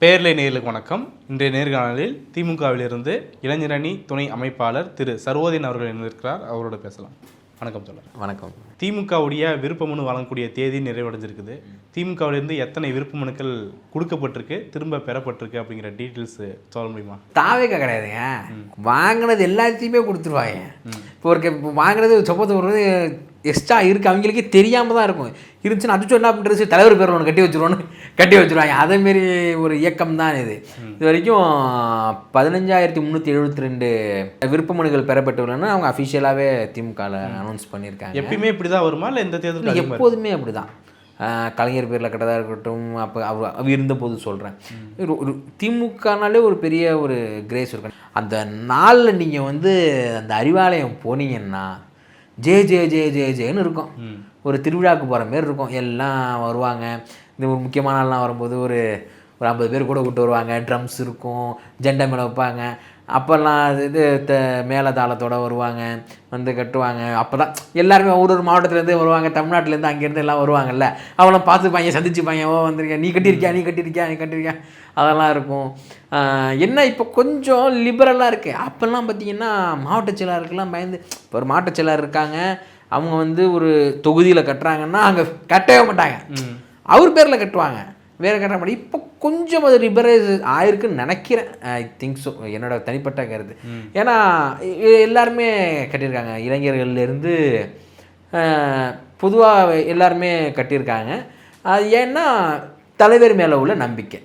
பேர்லை நேயர்களுக்கு வணக்கம். இன்றைய நேர்காணலில் திமுகவிலிருந்து இளைஞரணி துணை அமைப்பாளர் திரு சர்வோதயன் அவர்கள் இணைந்திருக்கிறார். அவரோட பேசலாம். வணக்கம் சொல்லுங்கள். வணக்கம். திமுகவுடைய விருப்ப மனு வழங்கக்கூடிய தேதி நிறைவடைஞ்சிருக்குது. திமுகவிலிருந்து எத்தனை விருப்ப மனுக்கள் கொடுக்கப்பட்டிருக்கு, திரும்ப பெறப்பட்டிருக்கு அப்படிங்கிற டீட்டெயில்ஸ் சொல்ல முடியுமா? தாவேக்கா கிடையாதுங்க, வாங்கினது எல்லாத்தையுமே கொடுத்துருவாங்க. இப்போ ஒரு வாங்கினது சொப்பத்து ஒரு எக்ஸ்ட்ரா இருக்குது, அவங்களுக்கே தெரியாமல் தான் இருக்கும். இருந்துச்சுன்னா அது என்ன பண்ணுறது, தலைவர் பேர் ஒன்று கட்டி வச்சுருவாங்க. அதேமாரி ஒரு இயக்கம் தான் இது. இது வரைக்கும் 15,372 விருப்ப மனுக்கள் பெறப்பட்டுள்ளன அவங்க அஃபிஷியலாகவே திமுகவில் அனௌன்ஸ் பண்ணியிருக்காங்க. எப்பயுமே இப்படி தான் வருமா இல்லை எந்த தேர்தலும்? எப்போதுமே அப்படி தான். கலைஞர் பேரில் கட்டதாக இருக்கட்டும், அப்போ அவர் இருந்தபோது சொல்கிறேன், ஒரு திமுகனாலே ஒரு பெரிய ஒரு கிரேஸ் இருக்கும். அந்த நாளில் நீங்கள் அந்த அறிவாலயம் போனீங்கன்னா ஜேன்னு இருக்கும். ஒரு திருவிழாவுக்கு போகிற மாரி இருக்கும். எல்லாம் வருவாங்க. இந்த ஒரு முக்கியமான நாள்லாம் வரும்போது ஒரு 50 பேர் கூட கூப்பிட்டு வருவாங்க. ட்ரம்ஸ் இருக்கும், ஜெண்டை மேலே வைப்பாங்க. அப்போல்லாம் இது மேலே தாளத்தோடு வருவாங்க, கட்டுவாங்க. அப்போ தான் எல்லாருமே ஒரு மாவட்டத்துலேருந்து வருவாங்க, தமிழ்நாட்டிலேருந்து அங்கேருந்து எல்லாம் வருவாங்கல்ல. அவங்களாம் பார்த்துப்பாங்க, சந்திச்சுப்பாங்க. வந்திருக்கேன், நீ கட்டியிருக்கியா. அதெல்லாம் இருக்கும். என்ன இப்போ கொஞ்சம் லிபரலாக இருக்குது. அப்போல்லாம் பார்த்திங்கன்னா மாவட்ட செயலாளருக்கெல்லாம் பயந்து, இப்போ ஒரு மாவட்ட செயலாளர் இருக்காங்க, அவங்க ஒரு தொகுதியில் கட்டுறாங்கன்னா அங்கே கட்டவே மாட்டாங்க, அவர் பேரில் கட்டுவாங்க, வேறு கட்ட மாட்டாங்க. இப்போ கொஞ்சம் அது லிபரலைஸ் ஆயிருக்குன்னு நினைக்கிறேன். ஐ திங்க் ஸோ, என்னோட தனிப்பட்ட கருத்து. ஏன்னா எல்லாருமே கட்டியிருக்காங்க, இளைஞர்கள்லேருந்து பொதுவாக எல்லாருமே கட்டியிருக்காங்க. அது ஏன்னா தலைவர் மேலே உள்ள நம்பிக்கை.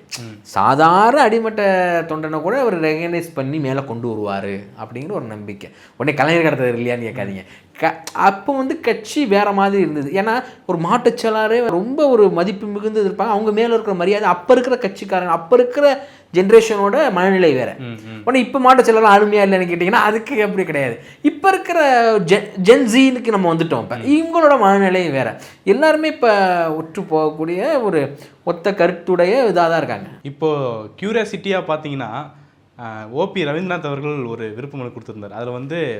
சாதாரண அடிமட்ட தொண்டனை கூட அவர் ரெகனைஸ் பண்ணி மேலே கொண்டு வருவார் அப்படிங்கிற ஒரு நம்பிக்கை. உடனே கலைஞர் கடத்தது இல்லையான்னு கேட்காதீங்க. அப்போ கட்சி வேறு மாதிரி இருந்தது. ஏன்னா ஒரு மாவட்ட செயலாளரே ரொம்ப ஒரு மதிப்பு மிகுந்து இருப்பாங்க. அவங்க மேலே இருக்கிற மரியாதை அப்போ இருக்கிற கட்சிக்காரங்க, அப்போ இருக்கிற ஜென்ரேஷனோட மனநிலை வேறு. உடனே இப்போ மாவட்ட செயலாளர் அருமையாக இல்லைன்னு கேட்டிங்கன்னா அதுக்கு அப்படி கிடையாது. இப்போ இருக்கிற ஜென்ஸினுக்கு நம்ம வந்துட்டோம். இப்போ இவங்களோட மனநிலை வேறு. எல்லாருமே இப்போ ஒற்று போகக்கூடிய ஒரு ஒத்த கருத்துடைய இதாக தான் இருக்காங்க. இப்போது க்யூரியாசிட்டியாக பார்த்தீங்கன்னா ஓபி ரவீந்திரநாத் அவர்கள் ஒரு விருப்ப மனு கொடுத்துருந்தார். அதில்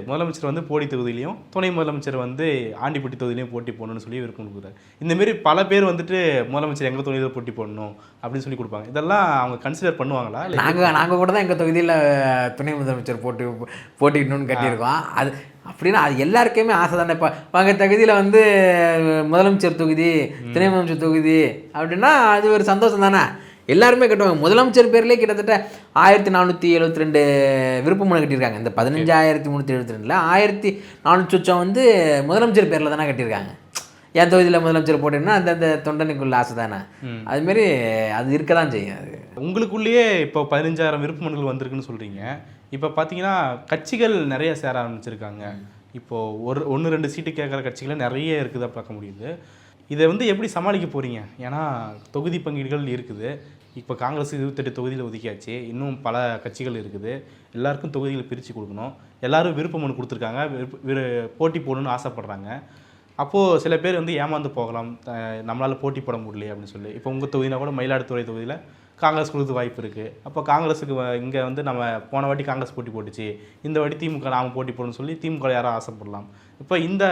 முதலமைச்சர் போடி தொகுதியிலையும் துணை முதலமைச்சர் ஆண்டிப்பட்டி தொகுதியிலையும் போட்டி போடணும்னு சொல்லி விருப்பம் கொடுக்குறாரு. இந்தமாரி பல பேர் முதலமைச்சர் எங்கள் தொகுதியில் போட்டி போடணும் அப்படின்னு சொல்லி கொடுப்பாங்க. இதெல்லாம் அவங்க கன்சிடர் பண்ணுவாங்களா? நாங்கள் கூட தான் எங்கள் தொகுதியில் துணை முதலமைச்சர் போட்டிடணும்னு கட்டியிருக்கோம். அது அப்படின்னா அது எல்லாருக்குமே ஆசை தானே. இப்போ அவங்க தொகுதியில் முதலமைச்சர் தொகுதி, துணை முதலமைச்சர் தொகுதி அப்படின்னா அது ஒரு சந்தோஷம் தானே. எல்லாருமே கட்டுவாங்க. முதலமைச்சர் பேர்லேயே கிட்டத்தட்ட 1472 விருப்ப மனு கட்டியிருக்காங்க. இந்த 15,372 1400 முதலமைச்சர் பேரில் தானே கட்டியிருக்காங்க. என் தொகுதியில் முதலமைச்சர் போட்டேன்னா அந்த தொண்டனுக்குள்ள ஆசை தானே. அதுமாரி அது இருக்க தான் செய்யும். அது உங்களுக்குள்ளேயே இப்போ 15,000 விருப்ப மனுக்கள் வந்திருக்குன்னு சொல்கிறீங்க. இப்போ பார்த்தீங்கன்னா கட்சிகள் நிறைய சேர ஆரம்பிச்சிருக்காங்க. இப்போது 1-2 சீட்டு கேட்குற கட்சிகளை நிறைய இருக்குதா பார்க்க முடியுது. இதை எப்படி சமாளிக்க போகிறீங்க? ஏன்னா தொகுதி பங்கீடுகள் இருக்குது. இப்போ காங்கிரஸ் 28 தொகுதியில் ஒதுக்கியாச்சு, இன்னும் பல கட்சிகள் இருக்குது. எல்லாருக்கும் தொகுதிகளை பிரித்து கொடுக்கணும். எல்லோரும் விருப்ப மனு கொடுத்துருக்காங்க, போட்டி போடணும்னு ஆசைப்பட்றாங்க. அப்போது சில பேர் ஏமாந்து போகலாம், நம்மளால் போட்டி போட முடியல அப்படின்னு சொல்லி. இப்போ உங்கள் தொகுதினா கூட மயிலாடுதுறை தொகுதியில் காங்கிரஸ் கொடுத்து வாய்ப்பு இருக்குது. அப்போ காங்கிரஸுக்கு இங்கே நம்ம போன வாட்டி காங்கிரஸ் போட்டி போட்டுச்சு, இந்த வாட்டி திமுக நாம் போட்டி போடணும்னு சொல்லி திமுக யாரும் ஆசைப்படலாம். இப்போ இந்த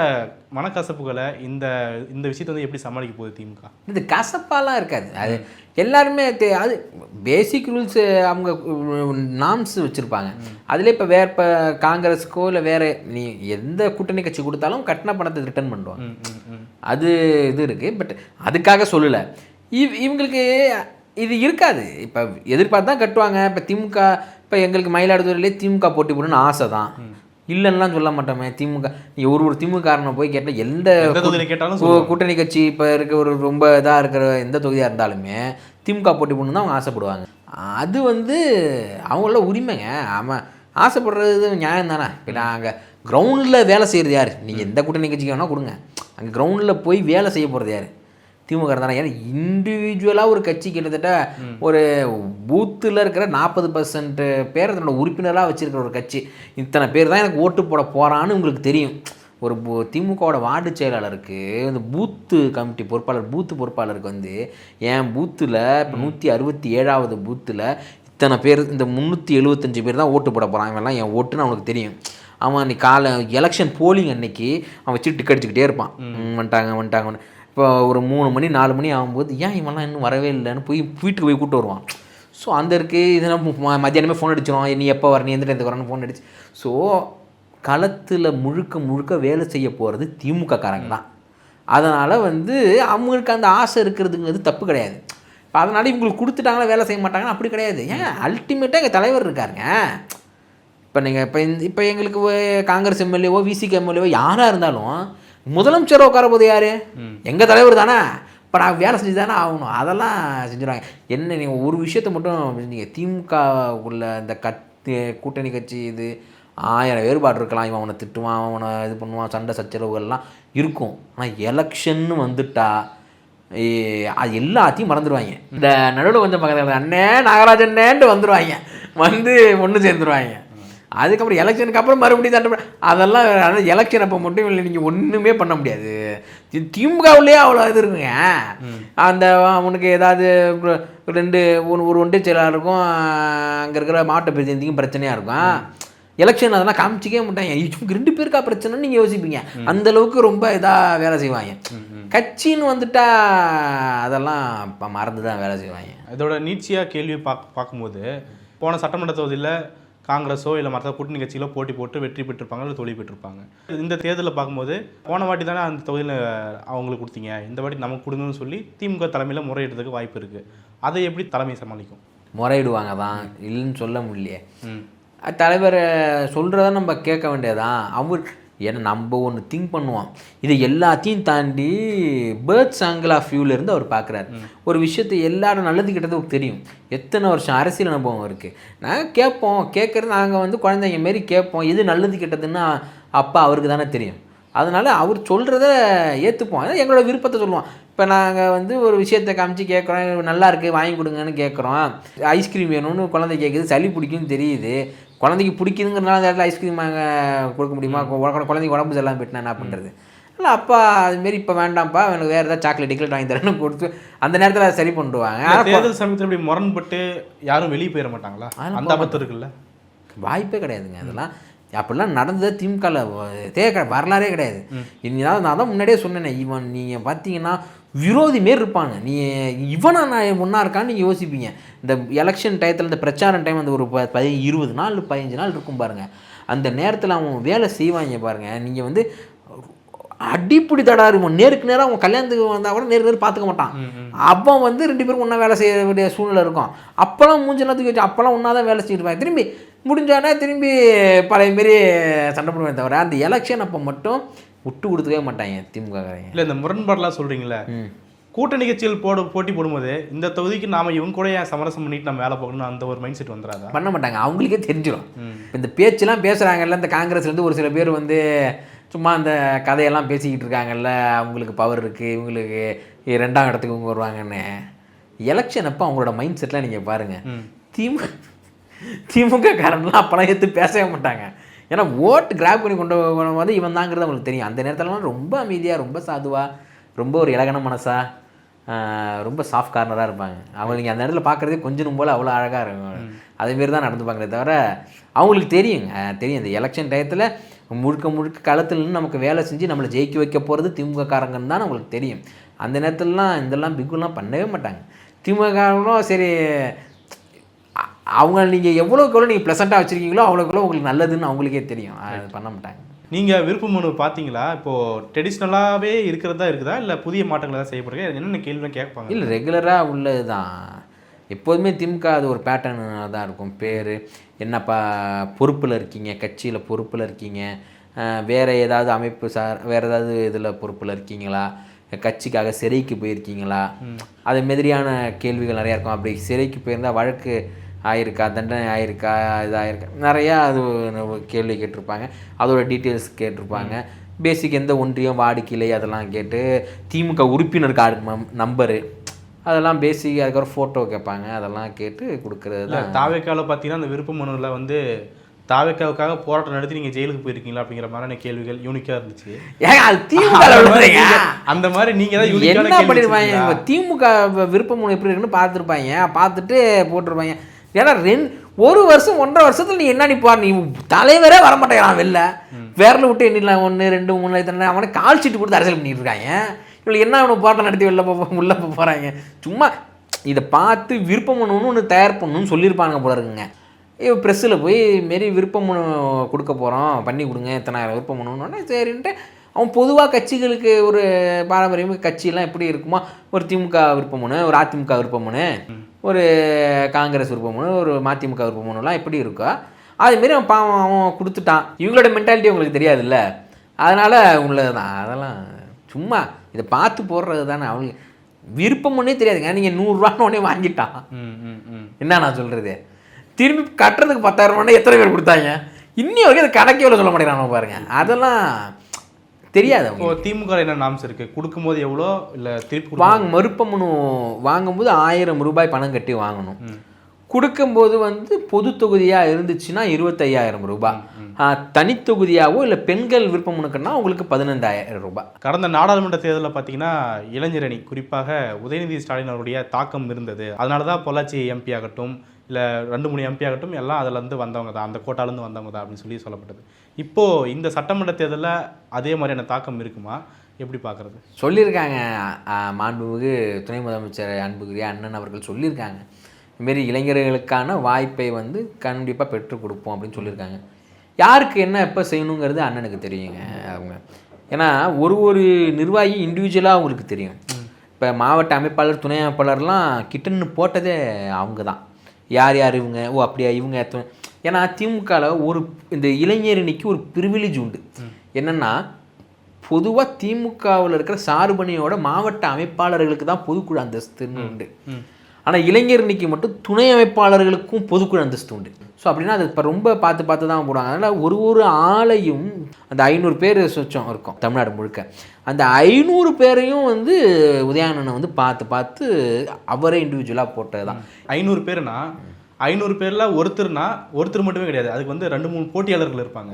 மனக்கசப்புகளை இந்த விஷயத்தை எப்படி சமாளிக்க போகுது திமுக? இது கசப்பாலாம் இருக்காது. அது எல்லாருமே அது பேசிக் ரூல்ஸ், அவங்க நாம்ஸ் வச்சுருப்பாங்க. அதில் இப்போ இப்போ காங்கிரஸுக்கோ இல்லை வேறு நீ எந்த கூட்டணி கட்சி கொடுத்தாலும் கட்டின பணத்தை ரிட்டர்ன் பண்ணுவாங்க. அது இது இருக்குது. பட் அதுக்காக சொல்லலை. இவங்களுக்கு இது இருக்காது. இப்போ எதிர்பார்த்து தான் கட்டுவாங்க. இப்போ திமுக, இப்போ எங்களுக்கு மயிலாடுதுறையிலே திமுக போட்டி போடணும்னு ஆசை தான், இல்லைன்னுலாம் சொல்ல மாட்டோமே. திமுக நீ ஒரு திமுக காரனை போய் கேட்டால் எந்த கூட்டணி கட்சி இப்போ இருக்க ஒரு ரொம்ப இதாக இருக்கிற எந்த தொகுதியாக இருந்தாலுமே திமுக போட்டி போடணும் தான் அவங்க ஆசைப்படுவாங்க. அது அவங்களோட உரிமைங்க. ஆமாம், ஆசைப்படுறது நியாயம் தானே. இப்போ நாங்கள் கிரவுண்டில் வேலை செய்கிறது யார்? நீங்கள் எந்த கூட்டணி கட்சிக்கு வேணால் கொடுங்க, அங்கே கிரவுண்டில் போய் வேலை செய்ய போகிறது யார்? திமுக தானே. ஏன்னா இண்டிவிஜுவலாக ஒரு கட்சி கிட்டத்தட்ட ஒரு பூத்தில் இருக்கிற 40% பேர் தன்னோட உறுப்பினராக வச்சுருக்கிற ஒரு கட்சி, இத்தனை பேர் தான் எனக்கு ஓட்டு போட போகிறான்னு உங்களுக்கு தெரியும். ஒரு திமுகவோட வார்டு செயலாளருக்கு, இந்த பூத்து கமிட்டி பொறுப்பாளர், பூத்து பொறுப்பாளருக்கு என் பூத்தில் இப்போ 167வது பூத்தில் இத்தனை பேர், இந்த 375 பேர் தான் ஓட்டு போட போகிறான், இவெல்லாம் என் ஓட்டுன்னு அவனுக்கு தெரியும். அவன் அன்றைக்கி எலெக்ஷன் போலிங் அன்னைக்கு அவன் வச்சு டிக் அடிச்சுக்கிட்டே இருப்பான். வந்துட்டாங்கன்னு. இப்போ ஒரு 3 மணி 4 மணி ஆகும்போது ஏன் இவெல்லாம் இன்னும் வரவே இல்லைன்னு போய் வீட்டுக்கு போய் கூப்பிட்டு வருவான். ஸோ அந்த இருக்குது இதெல்லாம் மத்தியானமே ஃபோன் அடிச்சிடும், நீ எப்போ வர, நீ எந்த டைத்துக்கு வரணும் ஃபோன் அடிச்சு. ஸோ களத்தில் முழுக்க வேலை செய்ய போகிறது திமுக காரங்க தான். அதனால் வந்து அவங்களுக்கு அந்த ஆசை இருக்கிறதுங்கிறது தப்பு கிடையாது. இப்போ அதனால் இவங்களுக்கு கொடுத்துட்டாங்களா வேலை செய்ய மாட்டாங்கன்னா அப்படி கிடையாது. ஏன் அல்டிமேட்டாக எங்கள் தலைவர் இருக்காருங்க. இப்போ நீங்கள் இப்போ எங்களுக்கு காங்கிரஸ் எம்எல்ஏவோ விசிகே எம்எல்ஏவோ யாராக இருந்தாலும் முதலமைச்சரை உட்கார போது யார்? எங்கள் தலைவர் தானே. இப்போ நான் வேலை செஞ்சு தானே ஆகணும். அதெல்லாம் செஞ்சுருவாங்க. என்ன நீங்கள் ஒரு விஷயத்தை மட்டும் நீங்கள் திமுக உள்ள இந்த கூட்டணி கட்சி இது 1000 வேறுபாடு இருக்கலாம். இவன் அவனை திட்டுவான், அவனை இது பண்ணுவான், சண்டை சச்சரவுகள்லாம் இருக்கும். ஆனால் எலெக்ஷன்னு வந்துட்டா அது எல்லாத்தையும் மறந்துடுவாங்க. இந்த நடுவில் கொஞ்சம் பக்கத்தில் அண்ணே நாகராஜன்னேன்ட்டு வந்துடுவாங்க, வந்து ஒன்று சேர்ந்துருவாங்க. அதுக்கப்புறம் எலெக்ஷனுக்கு அப்புறம் மறுபடியும் தண்டை அதெல்லாம். ஆனால் எலெக்ஷன் அப்போ மட்டும் இல்லை, நீங்கள் ஒன்றுமே பண்ண முடியாது. திமுகவுலேயே அவ்வளோ இது இருக்குங்க. அந்த அவனுக்கு ஏதாவது ஒரு ஒன்றிய செயலாளருக்கும் அங்கே இருக்கிற மாவட்ட பிரதிநிதிக்கும் பிரச்சனையாக இருக்கும். எலெக்ஷன் அதெல்லாம் காமிச்சிக்கவே மாட்டாங்க. இவங்க 2 பேருக்கா பிரச்சனைன்னு நீங்கள் யோசிப்பீங்க. அந்தளவுக்கு ரொம்ப இதாக வேலை செய்வாங்க. கட்சின்னு வந்துட்டா அதெல்லாம் இப்போ மறந்து தான் வேலை செய்வாங்க. இதோட நீட்சியாக கேள்வி பார்க்கும்போது போன சட்டமன்ற தொகுதியில் காங்கிரஸோ இல்லை மற்ற கூட்டணி கட்சிகளோ போட்டி போட்டு வெற்றி பெற்றிருப்பாங்க, இல்லை தோல்வி பெற்றிருப்பாங்க. இந்த தேர்தலில் பார்க்கும்போது போன வாட்டி தானே அந்த தொகுதியில் அவங்களுக்கு கொடுத்தீங்க, இந்த வாட்டி நமக்கு கொடுங்கன்னு சொல்லி திமுக தலைமையில் முறையிடுறதுக்கு வாய்ப்பு இருக்குது. அதை எப்படி தலைமை சமாளிக்கும்? முறையிடுவாங்க தான், இல்லைன்னு சொல்ல முடியலையே. தலைவர் சொல்கிறத நம்ம கேட்க வேண்டியதான். அவர் ஏன்னா நம்ம ஒன்று திங்க் பண்ணுவோம். இதை எல்லாத்தையும் தாண்டி பேர்ட்ஸ் ஆங்கிள் ஆஃப் வியூலேருந்து அவர் பார்க்குறாரு. ஒரு விஷயத்தை எல்லாரும் நல்லது கிட்டது தெரியும். எத்தனை வருஷம் அரசியல் அனுபவம் இருக்குது. நாங்கள் கேட்போம், கேட்குறது நாங்கள் வந்து குழந்தைங்க மாரி கேட்போம். எது நல்லது கிட்டதுன்னா அப்பா அவருக்கு தானே தெரியும். அதனால் அவர் சொல்கிறத ஏற்றுப்போம். அதான் எங்களோட விருப்பத்தை சொல்லுவோம். இப்போ நாங்கள் வந்து ஒரு விஷயத்தை காமிச்சு கேட்குறோம், நல்லா இருக்குது வாங்கி கொடுங்கன்னு கேட்குறோம். ஐஸ்கிரீம் வேணும்னு குழந்தை கேட்குது, சளி பிடிக்கும்னு தெரியுது. குழந்தைக்கு பிடிக்குதுங்கிறனால அந்த இடத்துல ஐஸ்கிரீம் நாங்கள் கொடுக்க முடியுமா? குழந்தைக்கு உடம்பு செல்லாம் போயிட்டுனா என்ன பண்ணுறது? இல்லை அப்பா அதுமாரி இப்போ வேண்டாம்ப்பா, எனக்கு வேறு ஏதாவது சாக்லேட் வாங்கி தரேன்னு கொடுத்து அந்த நேரத்தில் சரி பண்ணிடுவாங்க. தேர்தல் சமயத்தில் இப்படி முரண்பட்டு யாரும் வெளியே போயிட மாட்டாங்களா? அந்த ஆபத்து இருக்குல்ல? வாய்ப்பே கிடையாதுங்க. அதெல்லாம் அப்படிலாம் நடந்தது திமுகவில் வரலாறே கிடையாது. இனிதான் நான் தான் முன்னாடியே சொன்னேனே, இவன் நீங்கள் பார்த்தீங்கன்னா விரோதி மாரி இருப்பாங்க. நீ இவனா நான் ஒன்றா இருக்கான்னு நீங்கள் யோசிப்பீங்க. இந்த எலெக்ஷன் டயத்தில் இந்த பிரச்சாரம் டைம் அந்த ஒரு 20 நாள் 15 நாள் இருக்கும் பாருங்கள். அந்த நேரத்தில் அவன் வேலை செய்வாங்க பாருங்கள். நீங்கள் வந்து அடிப்படி தடாருவோம். நேருக்கு நேரம் அவன் கல்யாணத்துக்கு வந்தால் கூட நேருக்கு பார்த்துக்க மாட்டான். அவன் வந்து 2 பேரும் ஒன்றா வேலை செய்ய வேண்டிய சூழ்நிலை இருக்கும். அப்போல்லாம் மூஞ்செல்லாத்துக்கு வச்சு அப்போல்லாம் ஒன்றா தான் வேலை செஞ்சுருப்பாங்க. திரும்பி முடிஞ்சானே திரும்பி பழைய மாரி சண்டை போடுவேன் தவிர அந்த எலெக்ஷன் அப்போ மட்டும் விட்டு கொடுத்துக்கவே மாட்டாங்க திமுக. இல்லை இந்த முரண்பாடெலாம் சொல்கிறீங்களே, கூட்டணி கட்சிகள் போட்டி போடும்போது இந்த தொகுதிக்கு நாம் இவங்க கூட ஏன் சமரசம் பண்ணிட்டு நம்ம வேலை போகணும் அந்த ஒரு மைண்ட் செட் வந்துடாதா? பண்ண மாட்டாங்க, அவங்களுக்கே தெரிஞ்சிடும். இந்த பேச்செல்லாம் பேசுகிறாங்கல்ல இந்த காங்கிரஸ்லேருந்து ஒரு சில பேர் வந்து சும்மா அந்த கதையெல்லாம் பேசிக்கிட்டு இருக்காங்கல்ல, அவங்களுக்கு பவர் இருக்குது, இவங்களுக்கு 2ஆம் இடத்துக்கு இவங்க வருவாங்கன்னு. எலெக்ஷன் அப்போ அவங்களோட மைண்ட் செட்லாம் நீங்கள் பாருங்கள். திமுக காரன்லாம் அப்போலாம் எடுத்து பேசவே மாட்டாங்க. ஏன்னா ஓட்டு கிராப் பண்ணி கொண்டு போது இவன் தாங்கிறது அவங்களுக்கு தெரியும். அந்த நேரத்துலலாம் ரொம்ப அமைதியாக, ரொம்ப சாதுவாக, ரொம்ப ஒரு இலகன மனசாக, ரொம்ப சாஃப்ட் கார்னராக இருப்பாங்க. அவங்க நீங்கள் அந்த இடத்துல பார்க்குறதே கொஞ்சம் போல் அவ்வளோ அழகாக இருக்கும். அதேமாரி தான் நடந்துப்பாங்களே தவிர அவங்களுக்கு தெரியுங்க. தெரியும் இந்த எலெக்ஷன் டயத்தில் முழுக்க களத்துலன்னு நமக்கு வேலை செஞ்சு நம்மளை ஜெயிக்க வைக்க போகிறது திமுக காரங்கன்னு தான் அவங்களுக்கு தெரியும். அந்த நேரத்துலலாம் இதெல்லாம் பிக்குலாம் பண்ணவே மாட்டாங்க. திமுக காரங்களும் சரி, அவங்க நீங்கள் எவ்வளோக்கு நீங்கள் ப்ளசண்ட்டாக வச்சுருக்கீங்களோ அவ்வளோக்குள்ள உங்களுக்கு நல்லதுன்னு அவங்களுக்கே தெரியும். அது பண்ண மாட்டாங்க. நீங்கள் விருப்ப மனு பார்த்தீங்களா? இப்போது ட்ரெடிஷ்னலாகவே இருக்கிறதா இருக்குதா இல்லை புதிய மாற்றங்கள் ஏதாவது செய்யப்படுங்க? என்னென்ன கேள்விலாம் கேட்பாங்க? இல்லை ரெகுலராக உள்ளது தான். எப்போதுமே திமுக அது ஒரு பேட்டர்னு தான் இருக்கும். பேர் என்னப்பா, பொறுப்பில் இருக்கீங்க, கட்சியில் பொறுப்பில் இருக்கீங்க, வேறு ஏதாவது அமைப்பு வேறு ஏதாவது இதில் பொறுப்பில் இருக்கீங்களா, கட்சிக்காக சிறைக்கு போயிருக்கீங்களா, அது மாதிரியான கேள்விகள் நிறையா இருக்கும். அப்படி சிறைக்கு போயிருந்தால் வழக்கு ஆயிருக்கா, தண்டனை ஆயிருக்கா, இதாயிருக்கா, நிறையா அது கேள்வி கேட்டிருப்பாங்க. அதோட டீட்டெயில்ஸ் கேட்டிருப்பாங்க. பேசிக் எந்த ஒன்றியம், வார்டு, கிளை அதெல்லாம் கேட்டு திமுக உறுப்பினர் கார்டு நம்பரு அதெல்லாம் பேசிக், அதுக்கப்புறம் ஃபோட்டோ கேட்பாங்க. அதெல்லாம் கேட்டு கொடுக்குறது தான். தாவேக்காவில் பார்த்தீங்கன்னா அந்த விருப்ப மனுவில் வந்து தாவேக்காவுக்காக போராட்டம் நடத்தி நீங்கள் ஜெயிலுக்கு போயிருக்கீங்களா அப்படிங்கிற மாதிரியான கேள்விகள் யூனிக்காக இருந்துச்சு. அந்த மாதிரி நீங்கள் தான் என்ன பண்ணிருப்பாங்க, திமுக விருப்ப மனு எப்படி இருக்குன்னு பார்த்துருப்பாங்க, பார்த்துட்டு போட்டிருப்பாங்க. ஏன்னா 1 வருஷம் 1.5 வருஷத்தில் நீ என்ன நிப்பார், நீ தலைவரே வரமாட்டேங்கிறான் வெளில, வேரில் விட்டு எண்ணிடலாம் 1 2 3 இத்தனை அவனை கால் சீட்டு கொடுத்து அரசியல் பண்ணிட்டு இருக்காங்க. இவ்வளோ என்ன அவனை போராட்டம் நடத்தி வெளில உள்ளே போகிறாங்க. சும்மா இதை பார்த்து விருப்ப மனுன்னு ஒன்று தயார் பண்ணணும்னு சொல்லியிருப்பாங்க போல இருக்குங்க. ப்ரெஸ்ஸில் போய் மாரி விருப்ப மனு கொடுக்க போகிறோம், பண்ணி கொடுங்க, இத்தனாயிரம் விருப்ப மனுன்னொன்னே சரின்ட்டு அவன் பொதுவாக கட்சிகளுக்கு ஒரு பாரம்பரியம் கட்சியெல்லாம் எப்படி இருக்குமோ, ஒரு திமுக விருப்ப மனு, ஒரு அதிமுக விருப்ப மனு, ஒரு காங்கிரஸ் விருப்ப மனு, ஒரு மதிமுக விருப்ப மனுலாம் எப்படி இருக்கோ அதுமாரி அவன் பாவம் அவன் கொடுத்துட்டான். இவங்களோட மென்டாலிட்டி உங்களுக்கு தெரியாதுல்ல, அதனால் உள்ளது தான். அதெல்லாம் சும்மா இதை பார்த்து போடுறது தானே. அவங்களுக்கு விருப்பம்னே தெரியாதுங்க. நீங்கள் 100 உடனே வாங்கிட்டான், என்ன நான் சொல்கிறது, திரும்பி கட்டுறதுக்கு 10,000 ரூபாய் எத்தனை பேர் கொடுத்தாங்க, இன்னி வரைக்கும் அது கணக்கே எவ்வளோ சொல்ல மாட்டேங்கிறாங்க பாருங்க. அதெல்லாம் தெரியாது. அவங்க திமுக என்ன நாம்ஸ் இருக்குது, கொடுக்கும்போது எவ்வளோ, இல்லை திருப்பி விருப்ப மனு வாங்கும்போது 1000 ரூபாய் பணம் கட்டி வாங்கணும். கொடுக்கும்போது வந்து பொது தொகுதியாக இருந்துச்சுன்னா 25,000 ரூபாய், தனித்தொகுதியாகவோ இல்லை பெண்கள் விருப்ப மனுக்குன்னா உங்களுக்கு 15,000 ரூபாய். கடந்த நாடாளுமன்ற தேர்தலில் பார்த்தீங்கன்னா இளைஞரணி குறிப்பாக உதயநிதி ஸ்டாலின் அவருடைய தாக்கம் இருந்தது. அதனால தான் பொள்ளாச்சி எம்பி ஆகட்டும், இல்லை 2-3 எம்பி ஆகட்டும், எல்லாம் அதிலேருந்து வந்தவங்க தான், அந்த கோட்டாலேருந்து வந்தவங்க தான் அப்படின்னு சொல்லப்பட்டது. இப்போது இந்த சட்டமன்ற தேர்தலில் அதே மாதிரியான தாக்கம் இருக்குமா, எப்படி பார்க்குறது? சொல்லியிருக்காங்க மாண்புமிகு துணை முதலமைச்சர் அன்புக்குரிய அண்ணன் அவர்கள் சொல்லியிருக்காங்க, இதுமாரி இளைஞர்களுக்கான வாய்ப்பை வந்து கண்டிப்பாக பெற்றுக் கொடுப்போம் அப்படின்னு சொல்லியிருக்காங்க. யாருக்கு என்ன எப்போ செய்யணுங்கிறது அண்ணனுக்கு தெரியுங்க. அவங்க ஏன்னா ஒரு நிர்வாகி இண்டிவிஜுவலாக அவங்களுக்கு தெரியும். இப்போ மாவட்ட அமைப்பாளர் துணை அமைப்பாளர்லாம் கிட்டன்னு போட்டதே அவங்க தான். யார் யார் இவங்க, ஓ அப்படியா இவங்க, ஏன்னா திமுகவில் ஒரு இந்த இளைஞரணிக்கு ஒரு ப்ரிவிலேஜ் உண்டு. என்னென்னா பொதுவாக திமுகவில் இருக்கிற சார்பணியோட மாவட்ட அமைப்பாளர்களுக்கு தான் பொதுக்குழு அந்தஸ்துன்னு உண்டு. ஆனால் இளைஞரணிக்கு மட்டும் துணை அமைப்பாளர்களுக்கும் பொதுக்குழு அந்தஸ்து உண்டு. ஸோ அப்படின்னா அது இப்போ ரொம்ப பார்த்து தான் போடுவாங்க. அதனால் ஒரு ஆளையும் அந்த 500 பேர் சொச்சம் இருக்கும் தமிழ்நாடு முழுக்க, அந்த 500 பேரையும் வந்து உதயானனை வந்து பார்த்து அவரே இண்டிவிஜுவலாக போட்டது தான். 500 பேர்னா 500 பேரில் ஒருத்தர் மட்டுமே கிடையாது, அதுக்கு வந்து 2-3 போட்டியாளர்கள் இருப்பாங்க.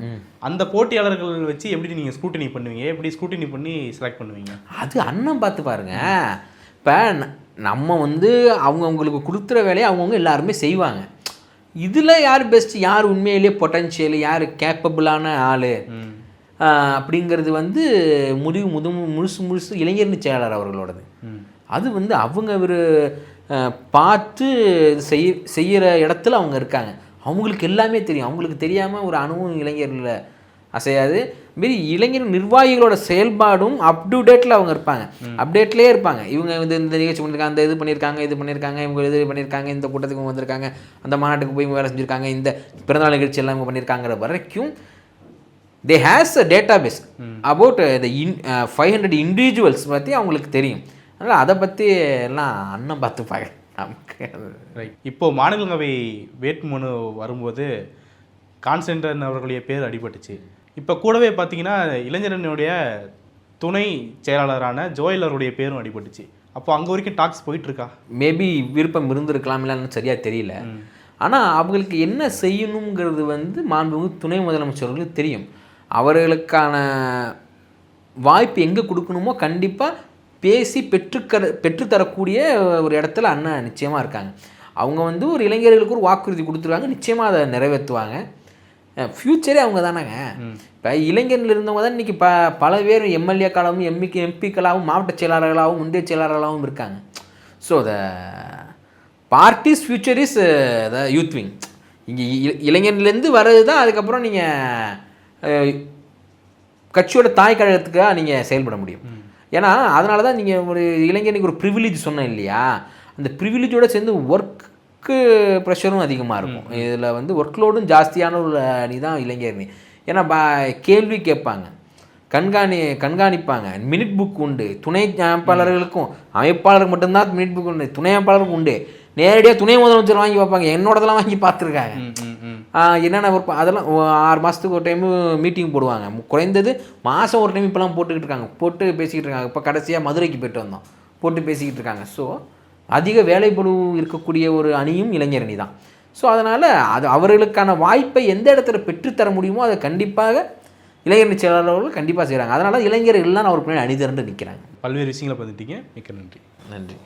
அந்த போட்டியாளர்கள் வச்சு எப்படி நீங்கள் ஸ்க்ரூட்டினி பண்ணுவீங்க, எப்படி ஸ்க்ரூட்டினி பண்ணி செலக்ட் பண்ணுவீங்க? அது அண்ணன் பார்த்து பாருங்க. இப்போ நம்ம வந்து அவங்களுக்கு கொடுத்துற வேலையை அவங்கவுங்க எல்லாருமே செய்வாங்க. இதில் யார் பெஸ்ட்டு, யார் உண்மையிலேயே பொட்டன்ஷியல், யார் கேப்பபிளான ஆள் அப்படிங்கிறது வந்து முழுசு இளைஞரணி செயலாளர் அவர்களோடது. அது வந்து அவங்க பார்த்து செய்கிற இடத்துல அவங்க இருக்காங்க. அவங்களுக்கு எல்லாமே தெரியும். அவங்களுக்கு தெரியாமல் ஒரு அணுவும் இளைஞர்களில் அசையாது. மாரி இளைஞர் நிர்வாகிகளோட செயல்பாடும் அப் டு டேட்டில் அவங்க இருப்பாங்க, அப்டேட்லேயே இருப்பாங்க. இவங்க வந்து இந்த நிகழ்ச்சி பண்ணியிருக்காங்க, அந்த இது பண்ணியிருக்காங்க, இவங்க இது பண்ணியிருக்காங்க, இந்த கூட்டத்துக்கு வந்திருக்காங்க, அந்த மாநாட்டுக்கு போய் வேலை செஞ்சுருக்காங்க, இந்த பிறந்தநாள் நிகழ்ச்சி எல்லாம் இவங்க பண்ணியிருக்காங்கிற வரைக்கும் they has a data base about the 500 individuals பற்றி அவங்களுக்கு தெரியும். அதனால் அதை பற்றி எல்லாம் அண்ணன் பார்த்துப்பாங்க நமக்கு. ரைட். இப்போது மாநிலங்களவை வேட்புமனு வரும்போது கான்ஸ்டன்டன் அவர்களுடைய பேர் அடிபட்டுச்சு. இப்போ கூடவே பார்த்தீங்கன்னா இளைஞரனுடைய துணை செயலாளரான ஜோயல் அவருடைய பேரும் அடிபட்டுச்சு. அப்போ அங்கே வரைக்கும் டாக்ஸ் போயிட்டுருக்கா? மேபி விருப்பம் இருந்திருக்கலாம், இல்லைன்னு சரியாக தெரியல. ஆனால் அவங்களுக்கு என்ன செய்யணுங்கிறது வந்து மாண்புமிகு துணை முதலமைச்சர்களுக்கு தெரியும். அவர்களுக்கான வாய்ப்பு எங்கே கொடுக்கணுமோ கண்டிப்பாக பேசி பெற்றுத்தரக்கூடிய ஒரு இடத்துல அண்ணன் நிச்சயமாக இருக்காங்க. அவங்க வந்து ஒரு இளைஞர்களுக்கு ஒரு வாக்குறுதி கொடுத்துருவாங்க, நிச்சயமாக அதை நிறைவேற்றுவாங்க. ஃப்யூச்சரே அவங்க தானேங்க. இப்போ இளைஞர்கள் இருந்தவங்க தான் இன்றைக்கி பல பேர் எம்எல்ஏக்களாகவும் எம்பிக்களாகவும் மாவட்ட செயலாளர்களாகவும் முந்தைய செயலாளர்களாகவும் இருக்காங்க. So the parties future is the youth wing. இங்கே இளைஞர்லேருந்து வர்றது தான் அதுக்கப்புறம் நீங்கள் கட்சியோட தாய் கழகத்துக்காக நீங்கள் செயல்பட முடியும். ஏன்னா அதனால தான் நீங்கள் ஒரு இளைஞனுக்கு ஒரு ப்ரிவிலேஜ் சொன்னேன் இல்லையா, அந்த ப்ரிவிலேஜோடு சேர்ந்து ஒர்க்கு ப்ரெஷரும் அதிகமாக இருக்கும். இதில் வந்து ஒர்க் லோடும் ஜாஸ்தியான ஒரு அணி தான் இளைஞரணி. ஏன்னா கேள்வி கேட்பாங்க, கண்காணிப்பாங்க, மினிட் புக் உண்டு. துணை அமைப்பாளர்களுக்கும் அமைப்பாளருக்கு மட்டும்தான் மினிட் புக் உண்டு, துணை அமைப்பாளருக்கு உண்டு. நேரடியாக துணை முதலமைச்சர் வாங்கி பார்ப்பாங்க, என்னோடதெல்லாம் வாங்கி பார்த்துருக்காங்க. என்னென்ன ஒர்க் அதெல்லாம் 6 மாதத்துக்கு ஒரு டைமு மீட்டிங் போடுவாங்க. குறைந்தது மாதம் ஒரு டைம் இப்போலாம் போட்டுக்கிட்டு இருக்காங்க, போட்டு பேசிக்கிட்டு இருக்காங்க. இப்போ கடைசியாக மதுரைக்கு போய்ட்டு வந்தோம், போட்டு பேசிக்கிட்டு இருக்காங்க. ஸோ அதிக வேலைப்பளு இருக்கக்கூடிய ஒரு அணியும் இளைஞரணி தான். ஸோ அதனால் அது அவர்களுக்கான வாய்ப்பை எந்த இடத்துல பெற்றுத்தர முடியுமோ அதை கண்டிப்பாக இளைஞரணி செயலாளர்கள் கண்டிப்பாக செய்கிறாங்க. அதனால் இளைஞர்கள் எல்லாம் நான் ஒரு பின்னாடி அணிதிரண்டு நிற்கிறாங்க. பல்வேறு விஷயங்களை பார்த்துட்டீங்க, மிக்க நன்றி. நன்றி.